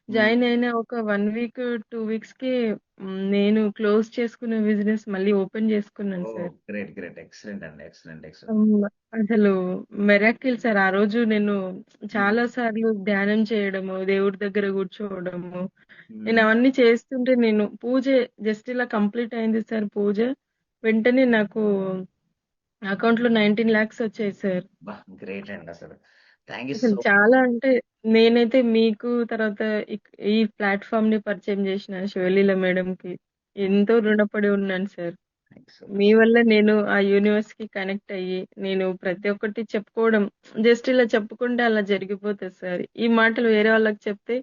హ్మ్. జాయిన్ అయిన ఒక 1 వీక్, 2 వీక్స్‌కే నేను క్లోజ్ చేసుకున్న బిజినెస్ మళ్ళీ ఓపెన్ చేసుకున్నాను ఓహ్! సార్. గ్రేట్. గ్రేట్. ఎక్సలెంట్ అండి. ఎక్సలెంట్. ఎక్సలెంట్. హ్మ్. అసలు మిరాకిల్ సార్. ఆ రోజు నేను హ్మ్. చాలా సార్లు ధ్యానం చేయడము, దేవుడి దగ్గర కూర్చోవడము, నేను హ్మ్. అవన్నీ చేస్తుంటే నేను పూజ జస్ట్ ఇలా కంప్లీట్ అయింది సార్ పూజ. వెంటనే నాకు అకౌంట్‌లో 19,00,000 వచ్చాయి సార్. అబ్బా! గ్రేట్ అండి అసలు. థాంక్ యూ అసలు సో చాలా అంటే నేనైతే మీకు తర్వాత ఈ ప్లాట్‌ఫార్మ్‌ని పరిచయం చేసిన శివలీల మేడంకి హ్మ్. ఎంతో రుణపడి ఉన్నాను sir. Thank you so me much. వల్ల నేను ఆ యూనివర్స్‌కి కనెక్ట్ అయ్యి, నేను ప్రతి ఒక్కటి చెప్పుకోవడం జస్ట్ ఇలా చెప్పుకుంటే అలా జరిగిపోతది సార్. ఈ మాటలు వేరే వాళ్ళకి చెప్తే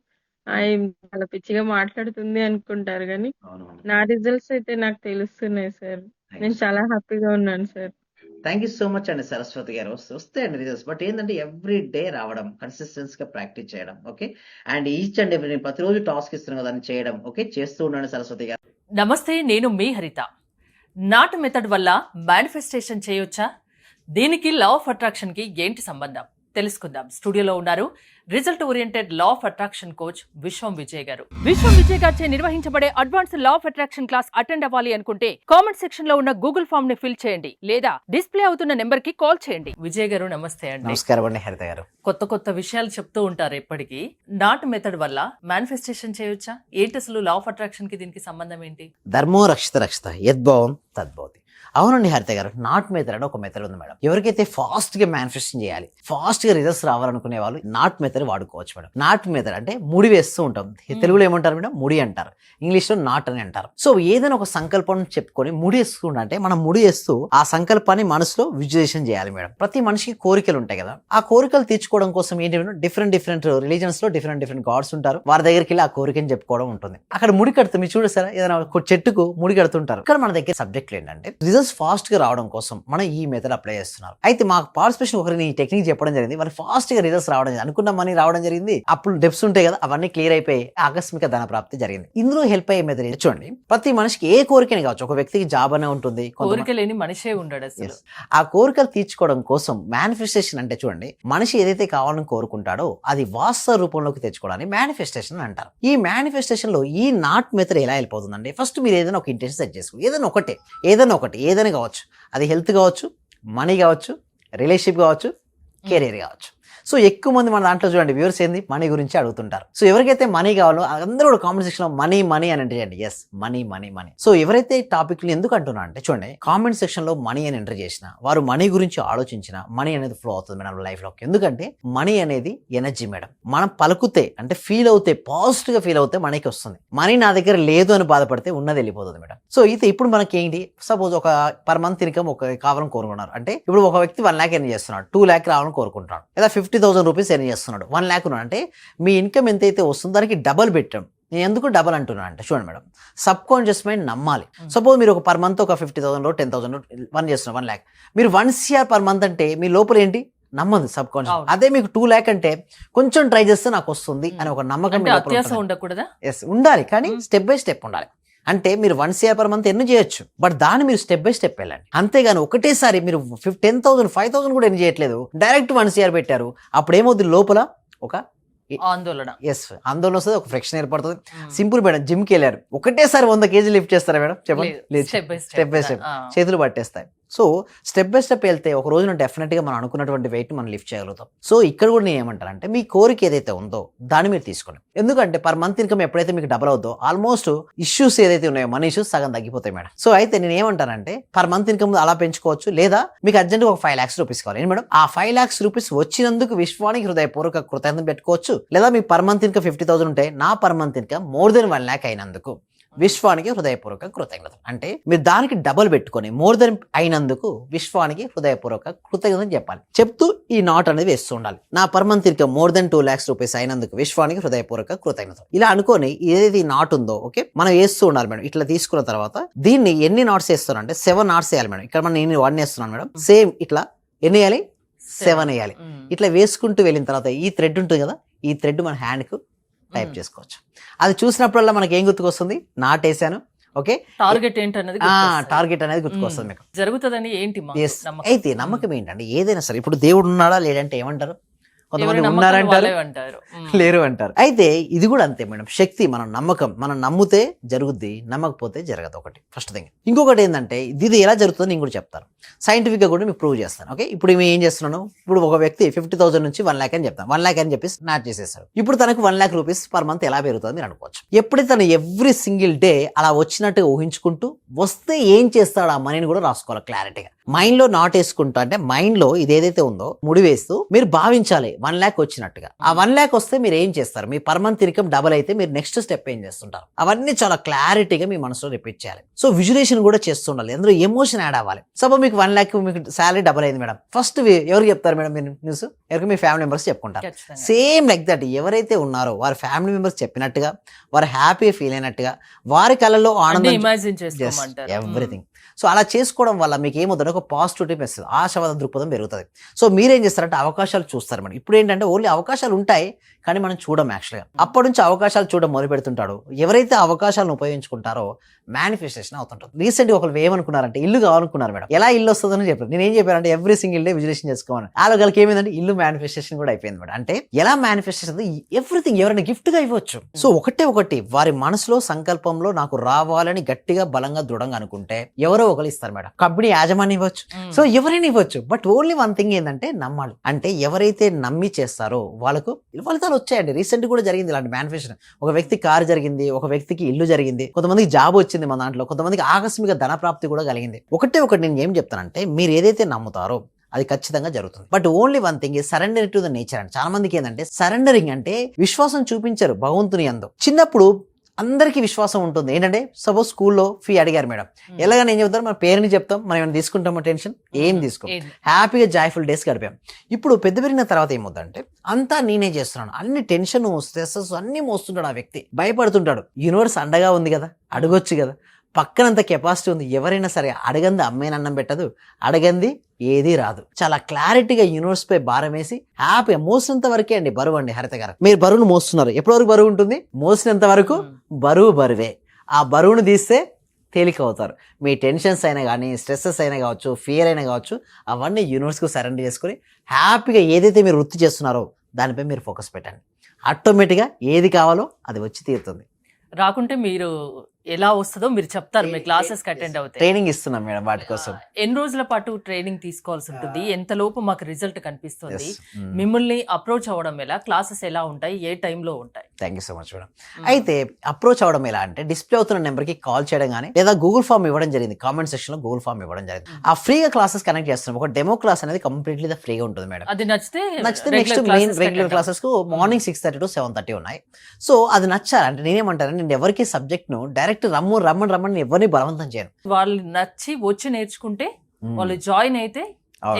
హ్మ్. చాలా పిచ్చిగా మాట్లాడుతుంది అనుకుంటారు గానీ, అవునవును. నా రిజల్ట్స్ అయితే నాకు తెలుస్తున్నాయి సార్. థాంక్ యూ నేను సో చాలా హ్యాపీగా ఉన్నాను sir. Thank you so much అండి సరస్వతి గారు. వస్తాయండి రిజల్ట్స్. బట్ ఏందంటే ఎవ్రీ డే రావడం, కన్సిస్టెన్సీ‌గా ప్రాక్టీస్ చేయడం. Okay. And each and every నేను ప్రతిరోజు టాస్క్ ఇస్తున్నాను కదా! దాన్ని చేయడం. ఓకే. చేస్తూ ఉండండి సరస్వతి గారు. నమస్తే, నేను మీ హరిత. నాట్ మెథడ్ వల్ల మేనిఫెస్టేషన్ చేయొచ్చా? దీనికి లా ఆఫ్ అట్రాక్షన్కి ఏంటి సంబంధం తెలుసుకుందాం. స్టూడియోలో ఉన్నారు result oriented law of attraction coach విశ్వం విజయ్ గారు. విశ్వం విజయ్ గారిచే నిర్వహించబడే advance law of attraction class attend అవ్వాలి అనుకుంటే కామెంట్ సెక్షన్ లో ఉన్న గూగుల్ ఫామ్ ని ఫిల్ చేయండి, లేదా డిస్ప్లే అవుతున్న నెంబర్ కి కాల్ చేయండి. విజయ్ గారు నమస్తే అండి. నమస్కారం అండి హరిత గారు. కొత్త కొత్త విషయాలు చెప్తూ ఉంటారు ఎప్పటికీ. నాట్ మెథడ్ వల్ల మేనిఫెస్టేషన్ చేయొచ్చా? ఏంటి అసలు లా ఆఫ్ అట్రాక్షన్ కి దీనికి సంబంధం ఏంటి? ధర్మో రక్షిత రక్షిత యద్భావం తద్భవతి. అవునండి హరిత గారు. నాట్ మెథడ్ అని ఒక మెథడ్ ఉంది మేడం. ఎవరికైతే ఫాస్ట్‌గా మేనిఫెస్టేషన్ చేయాలి, ఫాస్ట్‌గా రిజల్ట్స్ రావాలనుకునే వాళ్ళు నాట్ మెథడ్ వాడుకోవచ్చు మేడం. నాట్ మెథడ్ అంటే ముడి వేస్తూ ఉంటాం. తెలుగులో ఏమంటారు మేడం? ముడి అంటారు. ఇంగ్లీష్‌లో నాట్ అని అంటారు. సో ఏదైనా ఒక సంకల్పం చెప్పుకొని ముడి వేసుకుంటా అంటే మనం ముడి వేస్తూ ఆ సంకల్పాన్ని మనసులో విజువలైజేషన్ చేయాలి మేడం. ప్రతి మనిషికి కోరికలు ఉంటాయి కదా! ఆ కోరికలు తీర్చుకోవడం కోసం ఏంటి మేడం? డిఫరెంట్ డిఫరెంట్ రిలీజియన్స్ లో డిఫరెంట్ డిఫరెంట్ గాడ్స్ ఉంటారు. వారి దగ్గరికి వెళ్ళి ఆ కోరికని చెప్పుకోవడం ఉంటుంది. అక్కడ ముడి కడుతూ మీరు చూడసారా ఏదైనా ఒక చెట్టుకు ముడి కడుతుంటారు. ఇక్కడ మన దగ్గర సబ్జెక్టులు ఏంటంటే రిజల్ట్స్ ఫాస్ట్ గా రావడం కోసం మనం ఈ మెథడ్ అప్లై చేస్తున్నారు. అయితే మాకు పార్టిసిపేషన్ ఒకరిని ఈ టెక్నిక్ చెప్పడం జరిగింది. వాళ్ళు ఫాస్ట్ గా రిజల్ట్స్ రావడం జరిగింది. అనుకున్న మనీ రావడం జరిగింది. అప్పుడు డెప్స్ ఉంటాయి కదా, అవన్నీ క్లియర్ అయిపోయి ఆకస్మిక ధన ప్రాప్తి జరిగింది. ఇందులో హెల్ప్ అయ్యే మెథడ్ చూడండి. ప్రతి మనిషికి ఏ కోరికని కావచ్చు. ఒక వ్యక్తికి జాబ్ అనే ఉంటుంది. కోరిక లేని మనిషే ఉండడు అసలు. Yes. ఆ కోరికలు తీర్చుకోవడం కోసం మేనిఫెస్టేషన్ అంటే చూడండి, మనిషి ఏదైతే కావాలని కోరుకుంటాడో అది వాస్తవ రూపంలోకి తెచ్చుకోవడానికి మేనిఫెస్టేషన్ అంటారు. ఈ మేనిఫెస్టేషన్ లో ఈ నాట్ మెథడ్ ఎలా వెళ్ళిపోతుందండి? ఫస్ట్ మీరు ఏదైనా ఒక ఇంటెన్షన్ సెట్ చేసుకో. ఏదైనా ఒకటి ఏదైనా కావచ్చు. అది హెల్త్ కావచ్చు, మనీ కావచ్చు, రిలేషన్షిప్ కావచ్చు, కెరీర్ కావచ్చు. సో ఎక్కువ మంది మన దాంట్లో చూడండి వ్యూవర్స్ ఏంది మనీ గురించి అడుగుతుంటారు. సో ఎవరికైతే మనీ కావాలో అందరూ కూడా కామెంట్ సెక్షన్ లో మనీ మనీ అని ఎంటర్ చేయండి. Yes, money money money. So ఎవరైతే టాపిక్ ఎందుకు అంటున్నా అంటే చూడండి, కామెంట్ సెక్షన్ లో మనీ అని ఎంటర్ చేసిన వారు మనీ గురించి ఆలోచించిన మనీ అనేది ఫ్లో అవుతుంది మేడం లైఫ్ లోకి. ఎందుకంటే మనీ అనేది ఎనర్జీ మేడం. మనం పలుకుతే అంటే ఫీల్ అవుతే, పాజిటివ్ గా ఫీల్ అవుతే మనీకి వస్తుంది. మనీ నా దగ్గర లేదు అని బాధపడితే ఉన్నది వెళ్ళిపోతుంది మేడం. సో అయితే ఇప్పుడు మనకి ఏంటి, సపోజ్ ఒక పర్ మంత్ ఇన్కమ్ ఒక కావాలని కోరుకున్నారు అంటే ఇప్పుడు ఒక వ్యక్తి 1 lakh ఎర్న్ చేస్తున్నాడు, 2 lakh రావాలని కోరుకుంటున్నాడు, లేదా 50,000 రూపీస్ ఎర్న్ చేస్తున్నాడు, 1 lakh ఉన్నాడు అంటే మీ ఇన్కమ్ ఎంతైతే వస్తుందో దానికి డబల్ పెట్టాం. నేను ఎందుకు డబల్ అంటున్నాను అంటే చూడండి మేడం, సబ్ కాన్షియస్ మైండ్ నమ్మాలి. సపోజ్ మీరు ఒక పర్ మంత్ ఒక 50,000 10,000 వన్ చేస్తున్నారు, 1 lakh, మీరు 1 CR పర్ మంత్ అంటే మీ లోపల ఏంటి నమ్మదు సబ్ కాన్షియస్. అదే మీకు 2 lakh అంటే కొంచెం ట్రై చేస్తే నాకు వస్తుంది అని ఒక నమ్మకం ఉండకూడదా? ఎస్ ఉండాలి, కానీ స్టెప్ బై స్టెప్ ఉండాలి. అంటే మీరు 1 CR పర్ మంత్ ఎర్న్ చేయొచ్చు, బట్ దాన్ని మీరు స్టెప్ బై స్టెప్ వెళ్ళండి. అంతేగాని ఒకటేసారి మీరు 10,000 5,000 కూడా ఎర్న్ చేయట్లేదు, డైరెక్ట్ 1 CR పెట్టారు. అప్పుడు ఏమవుతుంది లోపల ఒక ఆందోళన. ఎస్, ఆందోళన వస్తుంది, ఒక ఫ్రిక్షన్ ఏర్పడుతుంది. సింపుల్ మేడం, జిమ్ కి వెళ్ళారు, ఒకటేసారి 100 kg లిఫ్ట్ చేస్తారా మేడం చెప్పండి? లేదు, స్టెప్ బై స్టెప్ చేతులు పట్టేస్తాయి. సో స్టెప్ బై స్టెప్ వెళ్తే ఒక రోజున డెఫినెట్ గా మనం అనుకున్నటువంటి వెయిట్ మనం లిఫ్ట్ చేయగలుగుతాం. సో ఇక్కడ కూడా నేను ఏమంటానంటే మీ కోరిక ఏదైతే ఉందో దాన్ని మీరు తీసుకోండి. ఎందుకంటే పర్ మంత్ ఇన్కమ్ ఎప్పుడైతే మీకు డబల్ అవుతుందో ఆల్మోస్ట్ ఇష్యూస్ ఏదైతే ఉన్నాయో మనీ ఇష్యూస్ సగం తగ్గిపోతాయి మేడం. సో అయితే నేను ఏమంటానంటే పర్ మంత్ ఇన్కమ్ అలా పెంచుకోవచ్చు, లేదా మీకు అర్జెంట్ ఒక 5 lakhs రూపీస్ కావాలి ఏంటి మేడం, ఆ 5 lakhs రూపీస్ వచ్చినందుకు విశ్వానికి హృదయపూర్వక కృతజ్ఞత పెట్టుకోవచ్చు. లేదా మీ పర్ మంత్ ఇన్కమ్ 50,000 ఉంటే నా per month income more than 1 lakh అయినందుకు విశ్వానికి హృదయపూర్వక కృతజ్ఞత. అంటే మీరు దానికి డబల్ పెట్టుకొని మోర్ దెన్ అయినందుకు విశ్వానికి హృదయపూర్వక కృతజ్ఞత చెప్పాలి. చెప్తూ ఈ నాట్ అనేది వేస్తూ ఉండాలి. నా per month income more than 2 lakhs rupees అయినందుకు విశ్వానికి హృదయపూర్వక కృతజ్ఞత. ఇలా అనుకొని ఏదైతే నాట్ ఉందో ఓకే మనం వేస్తూ ఉండాలి మేడం. ఇట్లా తీసుకున్న తర్వాత దీన్ని ఎన్ని నాట్స్ వేస్తున్నాను అంటే 7 నాట్స్ వేయాలి మేడం. ఇక్కడ నేను 1 వేస్తున్నాను మేడం. సేమ్ ఇట్లా ఎన్ని వేయాలి? 7 వేయాలి. ఇట్లా వేసుకుంటూ వెళ్ళిన తర్వాత ఈ థ్రెడ్ ఉంటుంది కదా, ఈ థ్రెడ్ మన హ్యాండ్ కు టైప్ చేసుకోవచ్చు. అది చూసినప్పుడల్లా మనకి ఏం గుర్తుకొస్తుంది? నాటేసాను, ఓకే టార్గెట్ ఏంటన్నది టార్గెట్ అనేది గుర్తుకొస్తుంది మీకు. జరుగుతుందని ఏంటి అయితే నమ్మకం ఏంటంటే ఏదైనా సరే ఇప్పుడు దేవుడు ఉన్నాడా లేదంటే ఏమంటారు? కొంతమంది ఎవరి నమ్మకాలు ఉన్నారంటారు, వాళ్ళే అంటారు. లేరు అంటారు. అయితే ఇది కూడా అంతే మేడం, శక్తి మన నమ్మకం, మనం నమ్మితే జరుగుద్ది, నమ్మకపోతే జరగదు. ఒకటి ఫస్ట్ థింగ్. ఇంకొకటి ఏంటంటే ఇది ఎలా జరుగుతుందో నేను కూడా చెప్తాను, సైంటిఫిక్ గా కూడా మీకు ప్రూవ్ చేస్తాను. ఓకే, ఇప్పుడు మేము ఏం చేస్తున్నాను, ఇప్పుడు ఒక వ్యక్తి 50,000 నుంచి 1 lakh అని చెప్తాను, 1 lakh అని చెప్పి స్టార్ట్ చేసేస్తాడు. ఇప్పుడు తనకు 1 lakh రూపీస్ పర్ మంత్ ఎలా పెరుగుతుంది మీరు అనుకోవచ్చు. ఎప్పుడైతే తను ఎవ్రీ సింగిల్ డే అలా వచ్చినట్టుగా ఊహించుకుంటూ వస్తే ఏం చేస్తాడు ఆ మనీని కూడా రాసుకోవాలి క్లారిటీగా. మైండ్ లో నాట్ వేసుకుంటా, అంటే మైండ్ లో ఇది ఏదైతే ఉందో ముడి వేస్తూ మీరు భావించాలి 1 lakh వచ్చినట్టుగా. ఆ 1 lakh వస్తే మీరు ఏం చేస్తారు, మీ పర్ మంత్ ఇన్కమ్ డబుల్ అయితే మీరు నెక్స్ట్ స్టెప్ ఏం చేస్తుంటారు, అవన్నీ చాలా క్లారిటీగా మీ మనసులో రిపీట్ చేయాలి. సో విజులేషన్ కూడా చేస్తుండాలి, అందులో ఎమోషన్ యాడ్ అవ్వాలి. సపోజ్ మీకు 1 lakh మీకు శాలరీ డబుల్ అయింది మేడం, ఫస్ట్ ఎవరికి చెప్తారు మేడం మీరు న్యూస్, ఎవరికి మీ ఫ్యామిలీ మెంబర్స్ చెప్పుకుంటారు. ఖచ్చితంగా. సేమ్ లైక్ దట్ ఎవరైతే ఉన్నారో వారి ఫ్యామిలీ మెంబర్స్ చెప్పినట్టుగా, వారు హ్యాపీ ఫీల్ అయినట్టుగా, వారి కళ్ళలో అన్ని ఆనందం, ఇమాజిన్ చేసుకోమంటారు. ఎవ్రీథింగ్. సో అలా చేసుకోవడం వల్ల మీకు ఏమవుతుంది, ఒక పాజిటివిటీ వస్తుంది, ఆశావాద దృక్పథం పెరుగుతుంది. సో మీరేం చేస్తారంటే అవకాశాలు చూస్తారు మేడం. ఇప్పుడు ఏంటంటే ఓన్లీ అవకాశాలు ఉంటాయి కానీ మనం చూడం యాక్చువల్గా. అప్పటి నుంచి అవకాశాలు చూడడం మొదలు పెడుతుంటాడు. ఎవరైతే అవకాశాలను ఉపయోగించుకుంటారో మేనిఫెస్టేషన్ అవుతుంటుంది. రీసెంట్గా ఒకరు ఏమనుకున్నారంటే ఇల్లు కావాలనుకున్నారు మేడం. ఎలా ఇల్లు వస్తుందని చెప్పారు. నేను ఏం చెప్పానంటే ఎవ్రీ సింగిల్ డే విజులేషన్ చేసుకోవాలి. వాళ్ళకి ఏమైందంటే ఇల్లు మేనిఫెస్టేషన్ కూడా అయిపోయింది మేడం. అంటే ఎలా మేనిఫెస్టేషన్, ఎవ్రీథింగ్ ఎవరైనా గిఫ్ట్ గా ఇవ్వచ్చు. సో ఒకటి వారి మనసులో సంకల్పంలో నాకు రావాలని గట్టిగా బలంగా దృఢంగా అనుకుంటే ఎవరో ఒకరు ఇస్తారు మేడం. కంపెనీ యాజమాన్యం ఇవ్వచ్చు, సో ఎవరైనా ఇవ్వచ్చు. బట్ ఓన్లీ వన్ థింగ్ ఏంటంటే నమ్మాలి. అంటే ఎవరైతే నమ్మి చేస్తారో వాళ్ళకు ఫలితాలు వచ్చాయండి. రీసెంట్ కూడా జరిగింది ఇలాంటి మేనిఫెస్టేషన్. ఒక వ్యక్తి కారు జరిగింది, ఒక వ్యక్తికి ఇల్లు జరిగింది, కొంతమందికి జాబ్ వచ్చింది మన దాంట్లో, కొంతమందికి ఆకస్మిక ధన ప్రాప్తి కూడా కలిగింది. ఒకటి నేను ఏం చెప్తానంటే మీరు ఏదైతే నమ్ముతారో అది ఖచ్చితంగా జరుగుతుంది. But only one thing is surrender to the nature. అండి చాలా మందికి ఏంటంటే సరెండరింగ్ అంటే విశ్వాసం చూపించరు భగవంతుని యందు. చిన్నప్పుడు అందరికీ విశ్వాసం ఉంటుంది. ఏంటంటే సపోజ్ స్కూల్లో ఫీ అడిగారు మేడం, ఎలాగని ఏం చెప్తారు, మన పేరెంట్స్ చెప్తాం, మనం ఏమైనా తీసుకుంటామో టెన్షన్ ఏం తీసుకో, హ్యాపీగా జాయ్ఫుల్ డేస్ గడిపాం. ఇప్పుడు పెద్ద పెరిగిన తర్వాత ఏమవుతుందంటే అంతా నేనే చేస్తున్నాను, అన్ని టెన్షన్ స్ట్రెస్సెస్ అన్ని మోస్తుంటాడు ఆ వ్యక్తి, భయపడుతుంటాడు. యూనివర్స్ అండగా ఉంది కదా, అడగొచ్చు కదా, పక్కనంత కెపాసిటీ ఉంది. ఎవరైనా సరే అడగంది అమ్మాయిని అన్నం పెట్టదు, అడగంది ఏది రాదు. చాలా క్లారిటీగా యూనివర్స్ పై భారం వేసి హ్యాపీగా మోసినంత వరకే అండి బరువు. అండి హరిత గారు, మీరు బరువును మోస్తున్నారు, ఎప్పటి వరకు బరువు ఉంటుంది, మోసినంత వరకు బరువే. ఆ బరువును తీస్తే తేలిక అవుతారు. మీ టెన్షన్స్ అయినా కానీ, స్ట్రెస్సెస్ అయినా కావచ్చు, ఫియర్ అయినా కావచ్చు, అవన్నీ యూనివర్స్కు సరెండర్ చేసుకుని హ్యాపీగా ఏదైతే మీరు వృత్తి చేస్తున్నారో దానిపై మీరు ఫోకస్ పెట్టండి. ఆటోమేటిక్గా ఏది కావాలో అది వచ్చి తీరుతుంది. రాకుంటే మీరు ఎలా వస్తుందో మీరు చెప్తారు, మీ క్లాసెస్ అటెండ్ అవుతాయి. ట్రైనింగ్ ఇస్తున్నాం మేడం వాటి కోసం. ఎన్ని రోజుల పాటు ట్రైనింగ్ తీసుకోవాల్సి ఉంటుంది, ఎంతలోపు మాకు రిజల్ట్ కనిపిస్తుంది, Yes. మిమ్మల్ని అప్రోచ్ అవ్వడం ఎలా, క్లాసెస్ ఎలా ఉంటాయి, ఏ టైంలో ఉంటాయి? Thank you so much madam. అయితే అప్రోచ్ అవ్వడం ఎలా అంటే డిస్ప్లే అవుతున్న నెంబర్కి కాల్ చేయడం కానీ, లేదా గూగుల్ ఫామ్ ఇవ్వడం జరిగింది, కామెంట్ సెక్షన్ లో గూగుల్ ఫామ్ ఇవ్వడం జరిగింది. ఆ ఫ్రీగా క్లాసెస్ కనెక్ట్ చేస్తున్నాం. ఒక డెమో క్లాస్ అనేది కంప్లీట్లీ ఫ్రీగా ఉంటుంది మేడం. అది నచ్చితే నెక్స్ట్ మెయిన్ రెగ్యులర్ క్లాసెస్ కు మార్నింగ్ 6:30 to 7:30 ఉన్నాయి. సో అది నచ్చాలి అంటే నేనేమంటాను, నేను ఎవరికి సబ్జెక్ట్ ను డైరెక్ట్ రమ్మని ఎవరిని బలవంతం చేయను. వాళ్ళు నచ్చి వచ్చి నేర్చుకుంటే వాళ్ళు జాయిన్ అయితే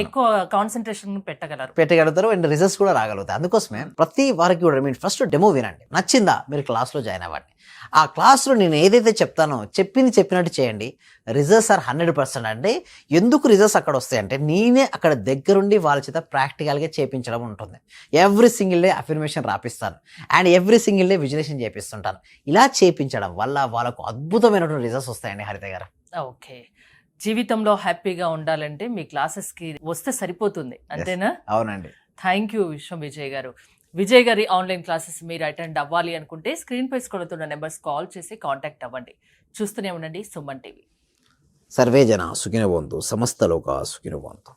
ఎక్కువ కాన్సన్ట్రేషన్ పెట్టగలుగుతారు అండ్ రిజల్ట్స్ కూడా రాగలుగుతాయి. అందుకోసమే ప్రతి వారికి కూడా మీరు ఫస్ట్ డెమో వినండి, నచ్చిందా మీరు క్లాస్లో జాయిన్ అవ్వండి. ఆ క్లాస్లో నేను ఏదైతే చెప్తానో చెప్పినట్టు చేయండి. Results are 100%. అంటే ఎందుకు రిజల్ట్స్ అక్కడ వస్తాయంటే నేనే అక్కడ దగ్గరుండి వాళ్ళ చేత ప్రాక్టికల్గా చేయించడం ఉంటుంది. ఎవ్రీ సింగిల్ డే అఫర్మేషన్ రాపిస్తాను and every single day visualisation చేపిస్తుంటాను. ఇలా చేయించడం వల్ల వాళ్ళకు అద్భుతమైనటువంటి రిజల్ట్స్ వస్తాయండి హరిత గారు. ఓకే, జీవితంలో హ్యాపీగా ఉండాలంటే మీ క్లాసెస్ కి వస్తే సరిపోతుంది, అంతేనా? అవునండి. థ్యాంక్ యూ విశ్వం విజయ్ గారు. విజయ్ గారి ఆన్లైన్ క్లాసెస్ మీరు అటెండ్ అవ్వాలి అనుకుంటే స్క్రీన్ పై స్క్రోల్ నెంబర్స్ కాల్ చేసి కాంటాక్ట్ అవ్వండి. చూస్తూనే ఉండండి సుమన్ టీవీ. సర్వే జన సుఖినో భవంతు, సమస్త లోకా సుఖినో భవంతు.